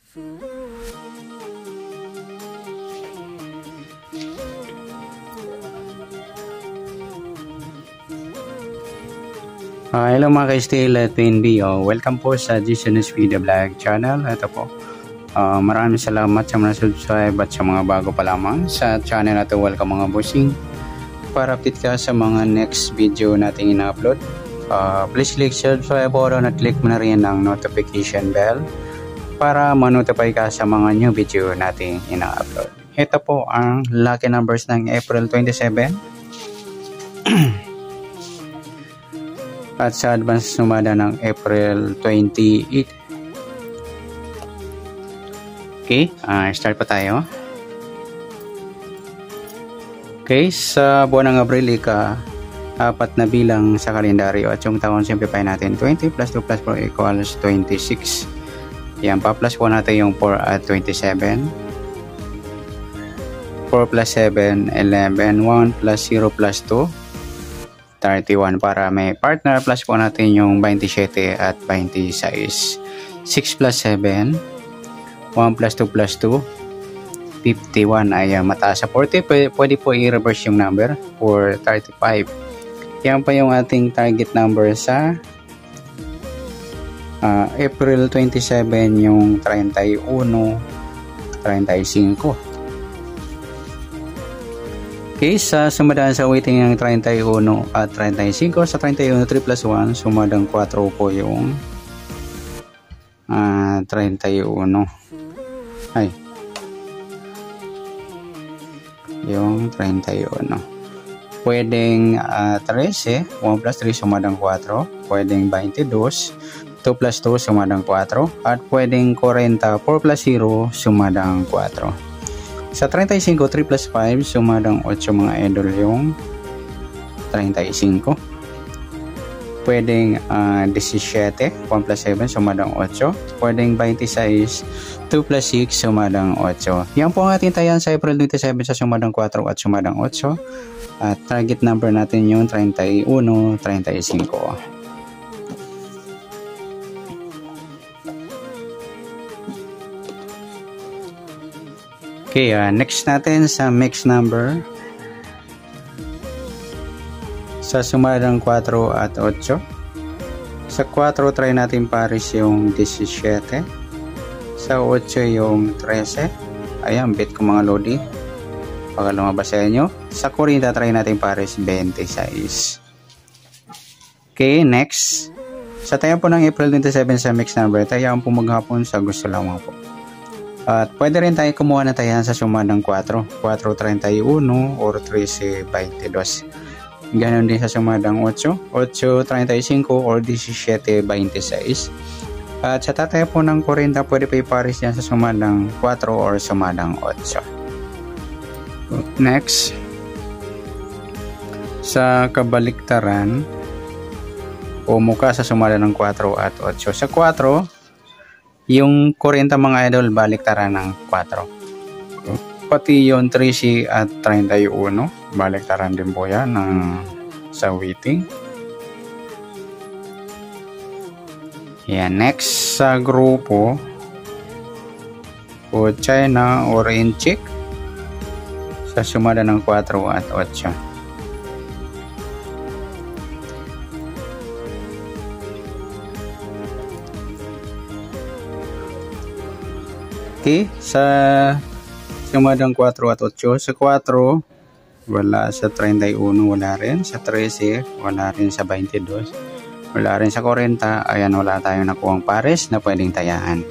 Hello mga ka-Steel at PNB. Welcome po sa GCNS Video Vlog Channel. Ito po. Maraming salamat sa mga subscribe at sa mga bago pa lamang sa channel na ito. Welcome mga bossing. Para update ka sa mga next video nating ina-upload, please click subscribe button at click mo na rin ang notification bell para ma-notify ka sa mga new video nating ina-upload. Ito po ang lucky numbers ng April 27 at sa advance sumada ng April 28. Okay, start pa tayo. Okay, sa buwan ng Abril, apat na bilang sa kalendaryo at yung taon simplify natin. 20 plus 2 plus 4 equals 26. Yan, pa-plus po natin yung 4 at 27. 4 plus 7, 11. 1 plus 0 plus 2. 31 para may partner, plus po natin yung 27 at 26. 6 plus 7, 1 plus 2 plus 2, 51 ay mataas sa 40. Pwede po i-reverse yung number for 35. Yan pa yung ating target number sa April 27, yung 31, 35. Okay, sa sumadaan sa waiting ng 31 at 35, sa 31 3 plus 1, sumadang 4 po yung 31. Ay, yung 31. Pwedeng 13, 1 plus 3 sumadang 4, pwedeng 22, 2 plus 2 sumadang 4, at pwedeng 40, 4 plus 0 sumadang 4. Sa 35, 3 plus 5, sumadang 8 mga idol yung 35. Pwedeng 17, 1 plus 7, sumadang 8. Pwedeng 26, 2 plus 6, sumadang 8. Yan po ang ating tayan sa April 27 sa sumadang 4 at sumadang 8. At target number natin yung 31, 35. Okay, next natin sa mixed number. Sa sumadang 4 at 8. Sa 4, try natin pares yung 17. Sa 8 yung 13. Ayan, bit ko mga lodi. Baka lumabas sa inyo. Sa 40, try natin pares 26. Okay, next. Sa tayo po ng April 27 sa mixed number, tayo po maghapon sa gusto lamang po. At pwede rin tayo kumuha na tayo sa sumadang 4. 4.31 or 13.22. Ganon din sa sumadang 8. 8.35 or 17.26. At sa tatay po ng 40, pwede pa ipares yan sa sumadang 4 or sumadang 8. Next. Sa kabaliktaran, umuka sa sumadang 4 at 8. Sa 4, yung 40 mga idol, baliktaran ng 4. Pati yung 13 at 31, baliktaran din po yan ng sa waiting. Yan, next sa grupo, o China or Inchik, sa sumada ng 4 at 8. Okay, sa sumadang 4 at 8. Sa 4, wala. Sa 31, wala rin. Sa 13, wala rin. Sa 22, wala rin. Sa 40, ayan, wala tayong nakuhang pares na pwedeng tayahan.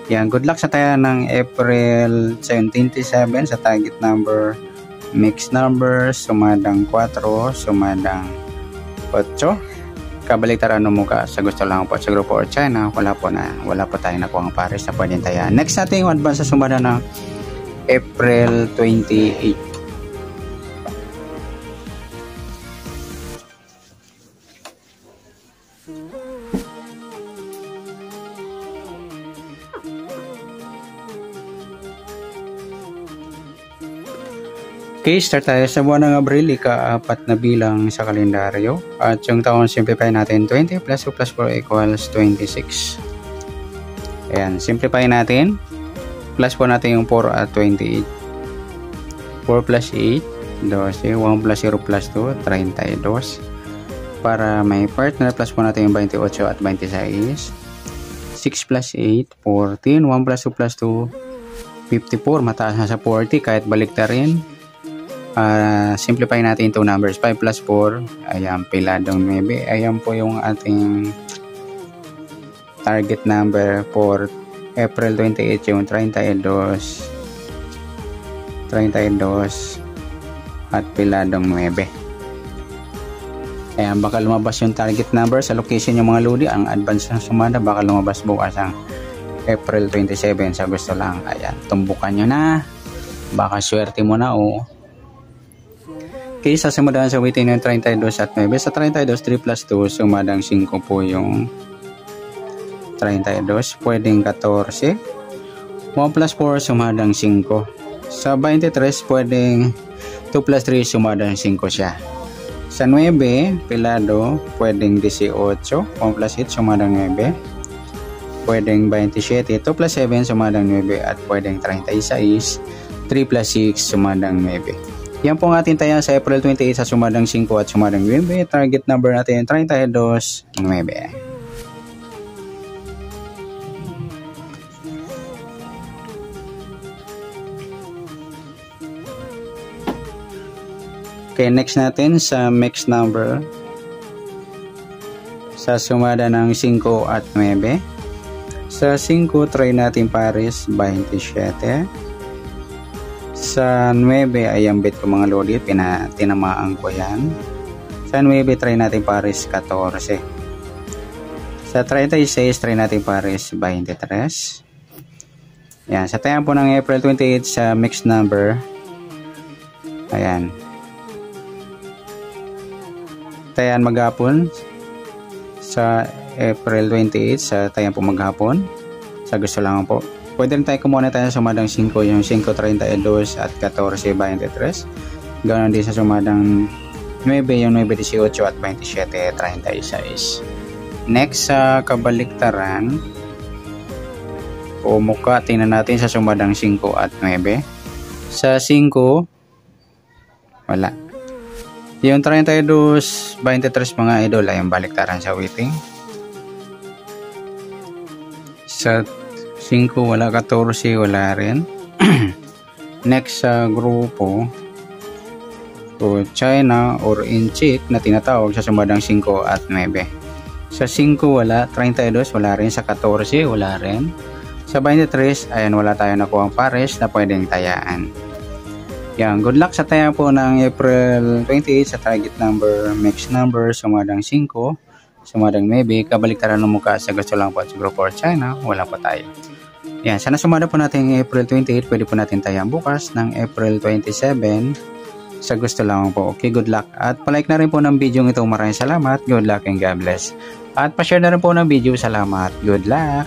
Yan, good luck sa tayahan ng April 27 sa target number, mixed number, sumadang 4, sumadang 8. Kabaliktaran mo ka sa gusto lang po sa grupo or China, wala po tayong nakuha ang pares na pwedeng tayahan. Next natin yung advance sa sumada ng April 28. Okay, start tayo sa buwan ng Abril, ika-4 na bilang sa kalendaryo. At yung taon simplify natin, 20 plus 2 plus 4 equals 26. Ayan, simplify natin. Plus po natin yung 4 at 28. 4 plus 8, 12. 1 plus 0 plus 2, 32. Para may partner, plus po natin yung 28 at 26. 6 plus 8, 14. 1 plus 2 plus 2, 54. Mataas na sa 40 kahit balik na rin. Simplify natin 2 numbers. 5 plus 4, ayan, piladong 9. Ayan po yung ating target number for April 28, yung 32 at piladong 9. Ayan, baka lumabas yung target number sa location yung mga lodi. Ang advance ng sumada baka lumabas bukas ang April 27 sa gusto lang. Ayan, tumbukan nyo na, baka swerte mo na Okay, sa sumadaan sa waiting ng 32 at 9. Sa 32, 3 plus 2, sumadang 5 po yung 32, pwedeng 14. 1 plus 4, sumadang 5. Sa 23, pwedeng 2 plus 3, sumadang 5 siya. Sa 9, pilado, pwedeng 18. 1 plus 8, sumadang 9. Pwedeng 27. 2 plus 7, sumadang 9. At pwedeng 36. 3 plus 6, sumadang 9. Yan po ang ating taya sa April 28 sa sumadang 5 at sumadang 9. Target number natin 32, 9. Okay, next natin sa mixed number. Sa sumada ng 5 at 9. Sa 5, try natin pares 27. Sa 9, ay ambit ko mga lodi, tinamaan ko yan. Sa 9, try natin pares 14. Sa 36, try natin pares 23. Yan, sa tayan po ng April 28 sa mixed number. Ayan. Tayan maghapon sa April 28 sa tayan po maghapon sa gusto lang po. Pwede rin tayo kumuha tayo sa sumadang 5, yung 5, 32 at 14, 23. Ganoon din sa sumadang 9, yung 9, 18 at 27, 36. Next sa kabaliktaran, o mukha, tingnan natin sa sumadang 5 at 9. Sa 5, wala. Yung 32, 23 mga idol ay yung baliktaran sa waiting. Sa 5 wala, 14 wala rin. Next sa grupo, to China or Inchik na tinatawag sa sumadang 5 at 9. Sa 5 wala, 32 wala rin, sa 14 wala rin. Sa 23, ayan, wala tayo nakuha ang pares na pwedeng tayaan. Yan, good luck sa taya po ng April 28 sa target number, mixed number, sumadang 5, sumadang 9, kabaliktaran ng mukha sa gusto lang po at sa group or China, wala po tayo. Yan, sana sumada po natin April 28, pwede po natin tayaan bukas ng April 27 sa gusto lang po. Okay, good luck. At palike na rin po ng video ito. Maraming salamat. Good luck and God bless. At pa-share na rin po ng video. Salamat. Good luck.